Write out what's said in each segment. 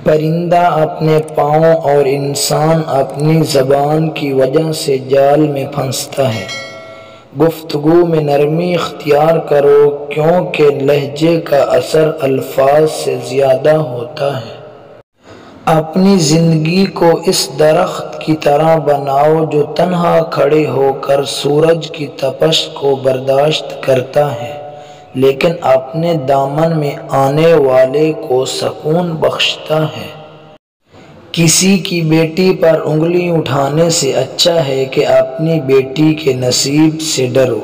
پرندہ اپنے پاؤں اور انسان اپنی زبان کی وجہ سے جال میں پھنستا ہے۔ گفتگو میں نرمی اختیار کرو کیونکہ لہجے کا اثر الفاظ سے زیادہ ہوتا ہے۔ اپنی زندگی کو اس درخت کی طرح بناؤ جو تنہا کھڑے ہو کر سورج کی تپش کو برداشت کرتا ہے لیکن اپنے دامن میں آنے والے کو سکون بخشتا ہے۔ کسی کی بیٹی پر انگلی اٹھانے سے اچھا ہے کہ اپنی بیٹی کے نصیب سے ڈرو،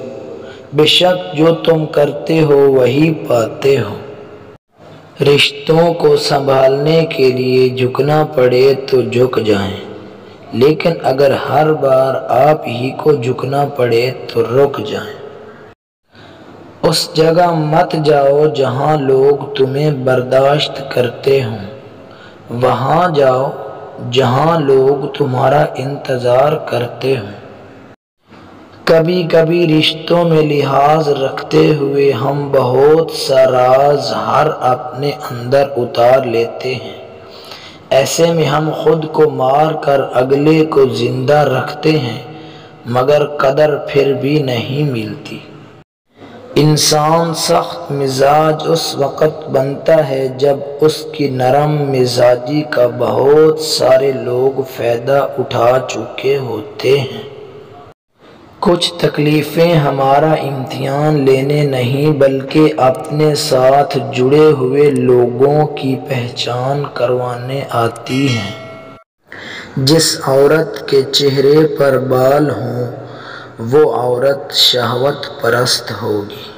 بے شک جو تم کرتے ہو وہی پاتے ہو۔ رشتوں کو سنبھالنے کے لیے جھکنا پڑے تو جھک جائیں، لیکن اگر ہر بار آپ ہی کو جھکنا پڑے تو رک جائیں۔ اس جگہ مت جاؤ جہاں لوگ تمہیں برداشت کرتے ہوں، وہاں جاؤ جہاں لوگ تمہارا انتظار کرتے ہوں۔ کبھی کبھی رشتوں میں لحاظ رکھتے ہوئے ہم بہت سا راز اپنے اندر اتار لیتے ہیں، ایسے میں ہم خود کو مار کر اگلے کو زندہ رکھتے ہیں مگر قدر پھر بھی نہیں ملتی۔ انسان سخت مزاج اس وقت بنتا ہے جب اس کی نرم مزاجی کا بہت سارے لوگ فائدہ اٹھا چکے ہوتے ہیں۔ کچھ تکلیفیں ہمارا امتحان لینے نہیں بلکہ اپنے ساتھ جڑے ہوئے لوگوں کی پہچان کروانے آتی ہیں۔ جس عورت کے چہرے پر بال ہوں وہ عورت شہوت پرست ہوگی۔